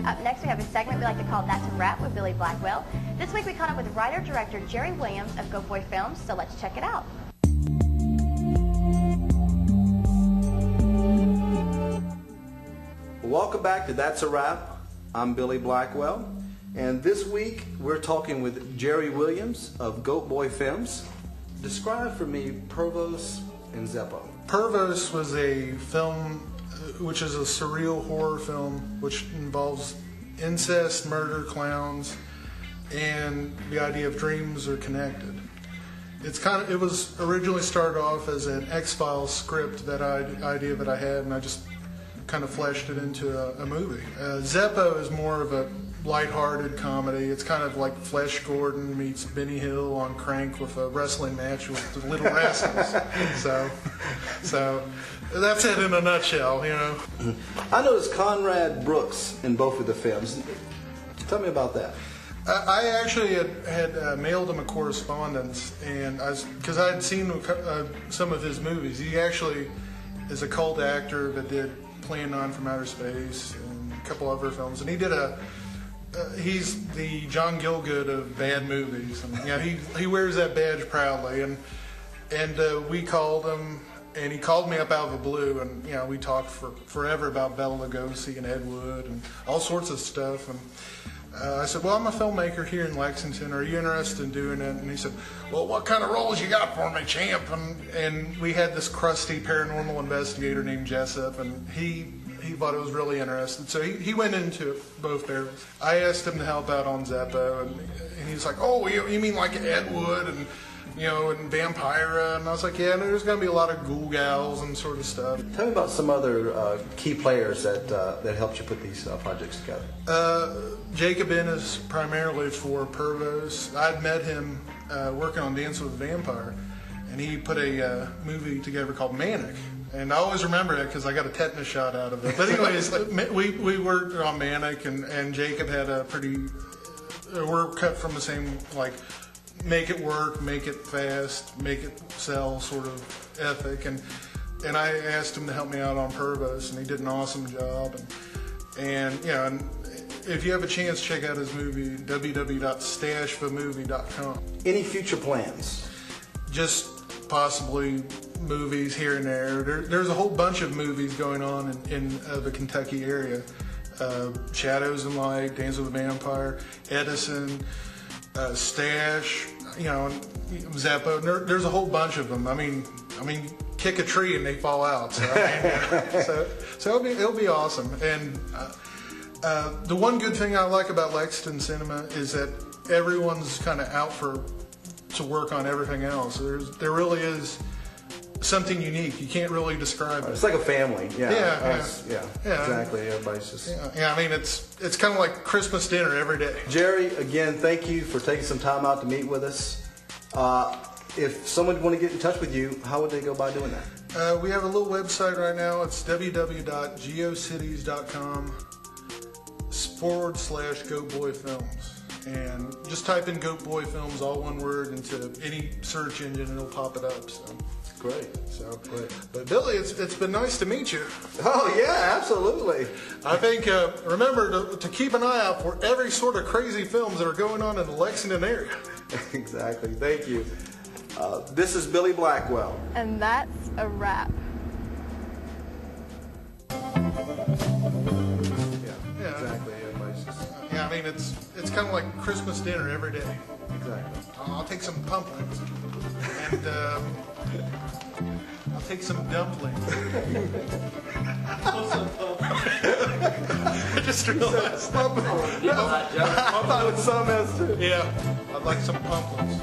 Up next, we have a segment we like to call That's a Wrap with Billy Blackwell. This week, we caught up with writer-director Jerry Williams of Goat Boy Films, so let's check it out. Welcome back to That's a Wrap. I'm Billy Blackwell, and this week we're talking with Jerry Williams of Goat Boy Films. Describe for me Pervos and Zeppo. Pervos was a film which is a surreal horror film which involves incest, murder, clowns, and the idea of dreams are connected. It was originally started off as an X-Files script, that idea that I had, and I just kind of fleshed it into a movie. Zeppo is more of a lighthearted comedy. It's kind of like Flesh Gordon meets Benny Hill on Crank with a wrestling match with the Little Rascals. So that's it in a nutshell, you know. I noticed Conrad Brooks in both of the films. Tell me about that. I actually had mailed him a correspondence, and because I had seen some of his movies. He actually is a cult actor that did Plan 9 from Outer Space and a couple other films, and he did he's the John Gielgud of bad movies, and yeah, he wears that badge proudly. And we called him, and he called me up out of the blue, and you know, we talked for forever about Bela Lugosi and Ed Wood and all sorts of stuff. And I said, well, I'm a filmmaker here in Lexington. Are you interested in doing it? And he said, well, what kind of roles you got for me, champ? And we had this crusty paranormal investigator named Jessup, and he thought it was really interesting. So he went into both barrels. I asked him to help out on Zeppo, and he was like, oh, you mean like Ed Wood and, you know, and Vampira? And I was like, yeah, there's going to be a lot of ghoul gals and sort of stuff. Tell me about some other key players that helped you put these projects together. Jacob Ennis primarily for Pervos. I'd met him working on Dance with a Vampire, and he put a movie together called Manic. And I always remember it because I got a tetanus shot out of it. But anyways, we worked on Manic, and Jacob had a pretty, we're cut from the same, like, make it work, make it fast, make it sell sort of ethic. And I asked him to help me out on Pervos, and he did an awesome job. And you know, and if you have a chance, check out his movie, www.stashthemovie.com. Any future plans? Just possibly movies here and there. There's a whole bunch of movies going on in the Kentucky area. Shadows and Light, Dance with a Vampire, Edison, Stash, you know, Zeppo. There's a whole bunch of them. I mean, kick a tree and they fall out. So, so it'll be awesome. And the one good thing I like about Lexington Cinema is that everyone's kind of out to work on everything else. There really is something unique. You can't really describe it. It's like a family. Yeah, yeah. Exactly. Everybody's just. Yeah. I mean, it's kind of like Christmas dinner every day. Jerry, again, thank you for taking some time out to meet with us. If someone want to get in touch with you, how would they go by doing that? We have a little website right now. It's www.geocities.com/Goat Boy Films. And just type in Goat Boy Films, all one word, into any search engine, and it'll pop it up. So great. Great. But Billy, it's been nice to meet you. Oh yeah, absolutely. I think remember to keep an eye out for every sort of crazy films that are going on in the Lexington area. Exactly. Thank you. This is Billy Blackwell. And that's a wrap. Yeah. Exactly. Everybody's just. Yeah, I mean, it's kind of like Christmas dinner every day. Exactly. I'll take some pumpkins, and I'll take some dumplings. I just realized. I thought it was something else too. Yeah, I'd like some pumpkins.